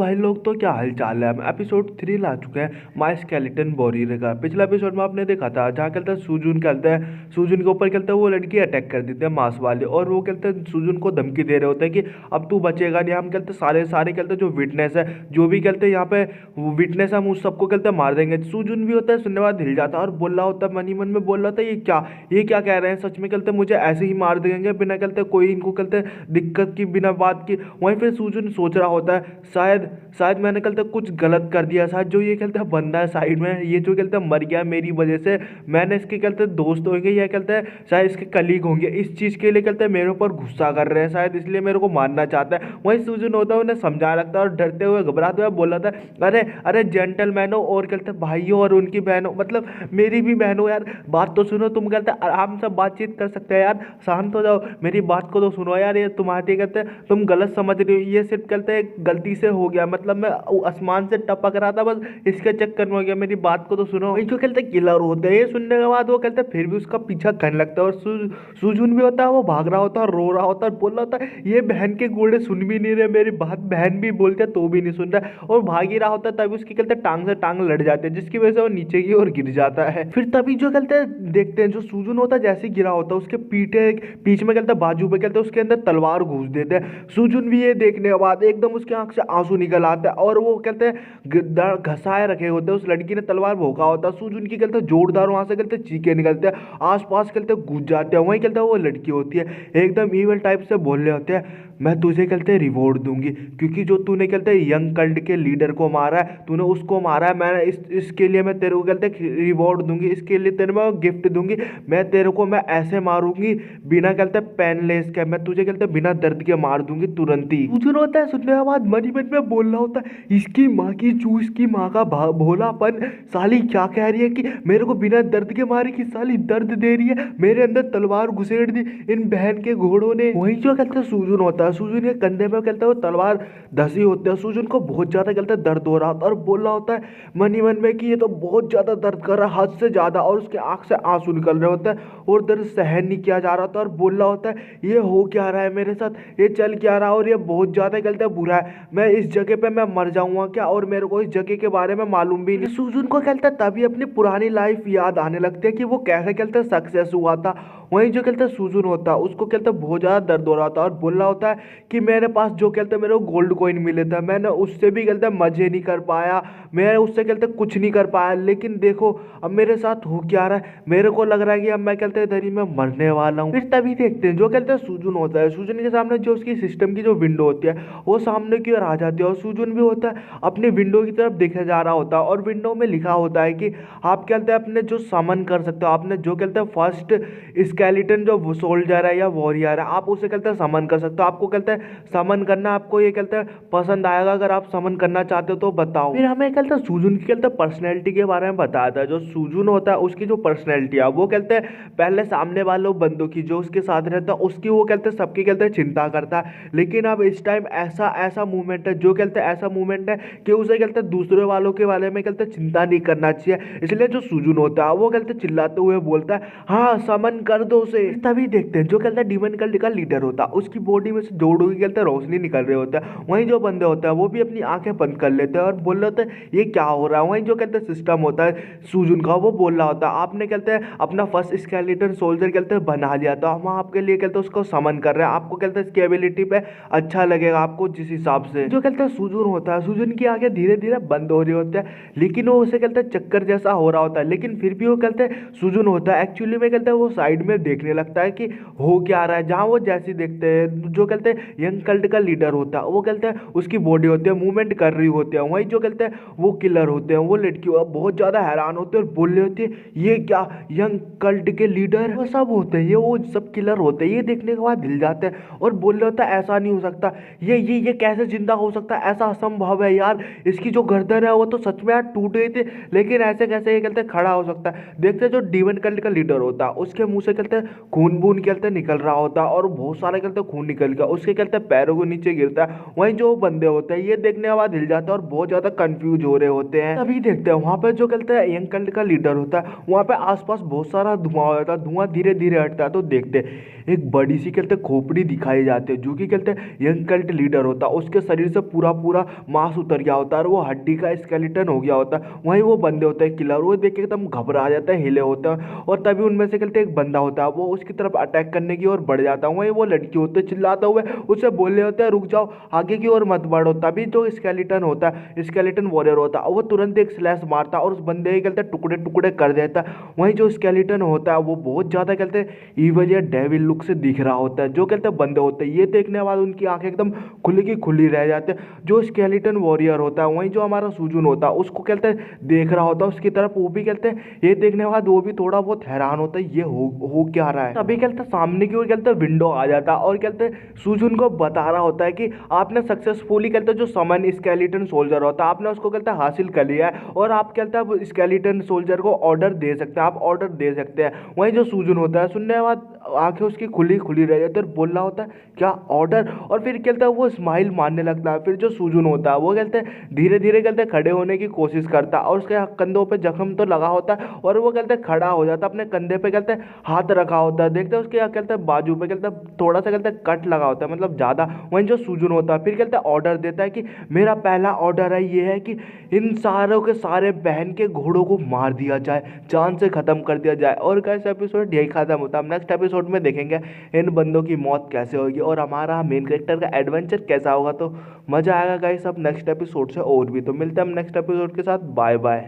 भाई लोग तो क्या हाल चाल है। हम एपिसोड 3 ला चुके हैं माय स्केलेटन वॉरियर का। पिछला एपिसोड में आपने देखा था जहाँ कहते हैं सुजुन कहते हैं, सुजुन के ऊपर कहते हैं वो लड़की अटैक कर देते हैं मांस वाले, और वो कहते हैं सुजुन को धमकी दे रहे होते हैं कि अब तू बचेगा नहीं। हम कहते हैं सारे सारे कहते हैं जो विटनेस है, जो भी कहते हैं यहाँ पे विटनेस, हम उस सबको कहते हैं मार देंगे। सुजुन भी होता है सुनने बाद हिल जाता है और बोल रहा होता है, मन ही मन में बोल रहा था ये क्या कह रहे हैं, सच में कहते हैं मुझे ऐसे ही मार देंगे बिना कहते कोई इनको कहते दिक्कत की, बिना बात की। वहीं फिर सुजुन सोच रहा होता है शायद शायद मैंने कहते कुछ गलत कर दिया, शायद जो ये कहते हैं बंदा है साइड में, ये जो कहते हैं मर गया मेरी वजह से, मैंने इसके कहते हैं दोस्त होंगे या कहते हैं शायद इसके कलीग होंगे, इस चीज़ के लिए कहते हैं मेरे ऊपर गुस्सा कर रहे हैं, शायद इसलिए मेरे को मारना चाहता है। वहीं सुजुन होता है उन्हें समझा रखता है और डरते हुए घबराते हुए बोला था, अरे अरे जेंटलमैन हो और कहते हैं भाइयों और उनकी बहनों, मतलब मेरी भी बहन हो यार, बात तो सुनो। तुम कहते हैं आराम से बातचीत कर सकते हैं यार, शांत हो जाओ, मेरी बात को तो सुनो यार। ये तुम्हारे कहते हैं तुम गलत समझ रहे हो, ये सिर्फ कहते हैं गलती से हो गया, मतलब मैं आसमान से टपक रहा था बस, इसके चक्कर में हो गया, मेरी बात को तो सुनो। वही जो कहते हैं किलर होते हैं, ये सुनने के बाद वो कहते हैं फिर भी उसका पीछा करने लगता है, और सुजुन भी होता है, वो भाग रहा होता है, रो रहा होता है, बोल रहा होता है ये बहन के घोड़े सुन भी नहीं रहे मेरी बात, बहन भी बोलते तो भी नहीं सुन रहा, और भाग ही रहा होता है। तभी उसकी कहते हैं टांग से टांग लड़ जाते हैं, जिसकी वजह से वो नीचे की ओर गिर जाता है। फिर तभी जो कहते हैं देखते हैं जो सुजुन होता है जैसे गिरा होता है, उसके पीछे में कहते हैं बाजू पे कहते हैं उसके अंदर तलवार घुस देते हैं। सुजुन भी ये देखने के बाद एकदम उसकी आंख से आंसू निकल आते हैं, और वो कहते हैं घसाए रखे होते हैं, उस लड़की ने तलवार भोंका होता है। सुजुन की कहते हैं जोरदार वहां से कहते हैं चीखे निकलते हैं, आसपास कहते हैं गूंज जाते हैं। वहीं कहते हैं वो लड़की होती है एकदम ईवल टाइप से बोल रहे होते हैं, मैं तुझे कहते हैं रिवॉर्ड दूंगी, क्योंकि जो तूने कहते हैं यंग कल्ट के लीडर को मारा है, तूने उसको मारा है, मैं इसके लिए मैं तेरे को कहते हैं रिवॉर्ड दूंगी, इसके लिए तेरे मैं गिफ्ट दूंगी, मैं तेरे को मैं ऐसे मारूंगी बिना कहते पेनलेस के, मैं तुझे कहते बिना दर्द के मार दूंगी तुरंत ही। सुजुन होता है सुनने के बाद मन ही मन में बोल रहा होता है, इसकी माँ की चूस की माँ का भोलापन, साली क्या कह रही है कि मेरे को बिना दर्द के मारे की, साली दर्द दे रही है, मेरे अंदर तलवार घुसेड़ दी इन बहन के घोड़ों ने। वही जो कहते हैं सुजुन होता है, सुजुन के कंधे में कहते हैं वो तलवार धसी होती है, सुजुन को बहुत ज्यादा कहते हैं दर्द हो रहा होता है, और बोल रहा होता है मन ही मन में कि ये तो बहुत ज्यादा दर्द कर रहा है, हद से ज्यादा, और उसके आंख से आंसू निकल रहे होते हैं, और दर्द सहन नहीं किया जा रहा था, और बोल रहा होता है ये हो क्या रहा है मेरे साथ, ये चल क्या रहा है, और ये बहुत ज्यादा कहते हैं बुरा है, मैं इस जगह पे मैं मर जाऊंगा क्या, और मेरे को इस जगह के बारे में मालूम भी नहीं। सुजुन को कहते हैं तभी अपनी पुरानी लाइफ याद आने लगती है कि वो कैसे कहते हैं सक्सेस हुआ था। वहीं जो कहते हैं सुजुन होता है उसको कहते हैं बहुत ज्यादा दर्द हो रहा था, और बोल रहा होता है कि मेरे पास जो कहते हैं मेरे को गोल्ड कॉइन मिले था, मैंने उससे भी कहते हैं मजे नहीं कर पाया, मैं उससे कहते हैं कुछ नहीं कर पाया, लेकिन देखो अब मेरे साथ हो क्या रहा है, मेरे को लग रहा है कि अब मैं कहते हैं इधर ही मैं मरने वाला हूँ। फिर तभी देखते हैं जो कहते हैं सुजुन होता है, सुजुन के सामने जो उसकी सिस्टम की जो विंडो होती है वो सामने की ओर आ जाती है, और सुजुन भी होता है अपनी विंडो की तरफ देखे जा रहा होता है, और विंडो में लिखा होता है कि आप कहते हैं अपने जो समन कर सकते हो, आपने जो कहते हैं फर्स्ट स्केलेटन जो सोल्जर है या वॉरियर है, आप उसे कहते हैं समन कर सकते हो, आपको कहते हैं समन करना, आपको ये कहते हैं पसंद आएगा, अगर आप समन करना चाहते हो तो बताओ। फिर हमें कहते हैं सुजुन की कहते हैं पर्सनैलिटी के बारे में बताया था। जो सुजुन होता है उसकी जो पर्सनैलिटी है वो कहते हैं पहले सामने वालों बंदों की जो उसके साथ रहता है उसकी वो कहते हैं सबकी कहते हैं चिंता करता है, लेकिन अब इस टाइम ऐसा ऐसा मूवमेंट है, जो कहते हैं ऐसा मूवमेंट है कि उसे कहते हैं दूसरे वालों के बारे में कहते हैं चिंता नहीं करना चाहिए, इसलिए जो सुजुन होता है वो कहते हैं चिल्लाते हुए बोलता है हाँ समन कर दो उसे। तभी देखते हैं जो कहते हैं डीमन कल्ट का लीडर होता है उसकी बॉडी में से जोड़ों की कहते हैं रोशनी निकल रहे होता है। वहीं जो बंदे होते हैं वो भी अपनी आंखें बंद कर लेते हैं और बोल रहे होते हैं ये क्या हो रहा है। वहीं जो कहते हैं सिस्टम होता है सुजुन का, वो बोल रहा होता है आपने कहते हैं अपना फर्स्ट स्केलेटन सोल्जर कहते हैं बना लिया, तो हम आपके लिए कहते हैं उसको समन कर रहे हैं, आपको कहते हैं इसकी एबिलिटी पे अच्छा लगेगा आपको जिस हिसाब से। जो कहते हैं सुजुन होता है, सुजुन की आंखें धीरे धीरे बंद हो रही होती है, लेकिन वो उसे कहते हैं चक्कर जैसा हो रहा होता है, लेकिन फिर भी वो कहते हैं सुजुन होता है एक्चुअली में कहते हैं वो साइड में देखने लगता है कि हो क्या रहा है। जहाँ वो जैसे देखते हैं जो कहते हैं यंग कल्ट का लीडर होता है वो कहते हैं उसकी बॉडी होती है मूवमेंट कर रही होती है, वहीं जो कहते हैं वो किलर होते हैं वो लड़की बहुत ज्यादा हैरान होते हैं और बोल रहे होते हैं ये क्या यंग कल्ट के लीडर वो सब होते हैं, ये वो सब किलर होते हैं। ये देखने के बाद हिल जाते हैं और बोल रहे होता है ऐसा नहीं हो सकता, ये कैसे जिंदा हो सकता है, ऐसा असंभव है यार, इसकी जो गर्दन है वो तो सच में यार टूट गई थी, लेकिन ऐसे कैसे ये कहते हैं खड़ा हो सकता है। देखते हैं जो डीमन कल्ट का लीडर होता है उसके मुंह से कहते हैं खून बून कहते हैं निकल रहा होता है और बहुत सारे कहते हैं खून निकल गया, उसके कहते हैं पैरों को नीचे गिरता है। वहीं जो बंदे होते हैं ये देखने के बाद हिल जाते हैं और बहुत ज्यादा कंफ्यूज हो रहे होते हैं। तभी देखते हैं वहां पे जो कहते हैं यंग कल्ट का लीडर होता है, वहां पे आसपास बहुत सारा धुआं हो जाता है, धुआं धीरे धीरे हटता है। तो देखते हैं एक बड़ी सी कहते हैं खोपड़ी दिखाई जाती है, जो कि कहते हैं यंग कल्ट लीडर होता है, उसके शरीर से पूरा पूरा मांस उतर गया होता है और वो हड्डी का स्केलेटन हो गया होता है। वहीं वो बंदे होते हैं किलर, वो देख के एकदम घबरा जाते हैं, हिले होते हैं। और तभी उनमें से कहते एक बंदा होता है, वो उसकी तरफ अटैक करने की ओर बढ़ जाता है। वहीं वो लड़की होते चिल्लाते हुए उससे बोल रहे होते हैं रुक जाओ, आगे की ओर मत बढ़ो। तभी जो स्केलेटन होता है, स्केलेटन वॉरियर होता है, वो तुरंत एक स्लैश मारता है और उस बंदे के कहते हैं टुकड़े टुकड़े कर देता है। वहीं जो स्केलेटन होता है वो बहुत ज्यादा कहते हैं ईवल या डेविल लुक से दिख रहा होता है। जो कहते हैं बंदे होते हैं ये देखने के बाद उनकी आंखें एकदम खुली की खुली रह जाते हैं। जो स्केलेटन वॉरियर होता है, वहीं जो हमारा सुजुन होता है उसको कहते हैं देख रहा होता है उसकी तरफ, वो भी कहते हैं ये देखने के बाद वो भी थोड़ा बहुत हैरान होता है ये हो क्या रहा है। तभी कहते हैं सामने की ओर कहते हैं विंडो आ जाता है और कहते हैं सुजुन को बता रहा होता है कि आपने सक्सेसफुली कहते हैं जो समन स्केलेटन सोल्जर होता है आपने उसको कहते हैं हासिल कर लिया है और आप कहते हैं स्केलेटन सोल्जर को ऑर्डर दे सकते हैं, आप ऑर्डर दे सकते हैं। वहीं जो सुजुन होता है सुनने के बाद आंखें उसकी खुली खुली रह जाती है और बोल रहा होता है क्या ऑर्डर, और फिर कहता है वो स्माइल मारने लगता है। फिर जो सुजुन होता है वो कहते हैं धीरे धीरे कहते हैं खड़े होने की कोशिश करता है और उसके कंधों पे जख्म तो लगा होता है और वो कहते हैं खड़ा हो जाता है, अपने कंधे पे कहते हैं हाथ रखा होता है। देखते हैं उसके कहते हैं बाजू पे कहते हैं थोड़ा सा कहते हैं कट लगा होता है, मतलब ज़्यादा। वहीं जो सुजुन होता है फिर कहते हैं ऑर्डर देता है कि मेरा पहला ऑर्डर है ये है कि इन सारों के सारे बहन के घोड़ों को मार दिया जाए, जान से ख़त्म कर दिया जाए। और कैसे एपिसोड यही खत्म होता है। नेक्स्ट एपिसोड में देखेंगे इन बंदों की मौत कैसे होगी और हमारा मेन कैरेक्टर का एडवेंचर कैसा होगा। तो मज़ा आएगा गाइस अब नेक्स्ट एपिसोड से और भी। तो मिलते हैं हम नेक्स्ट एपिसोड के साथ, बाय बाय।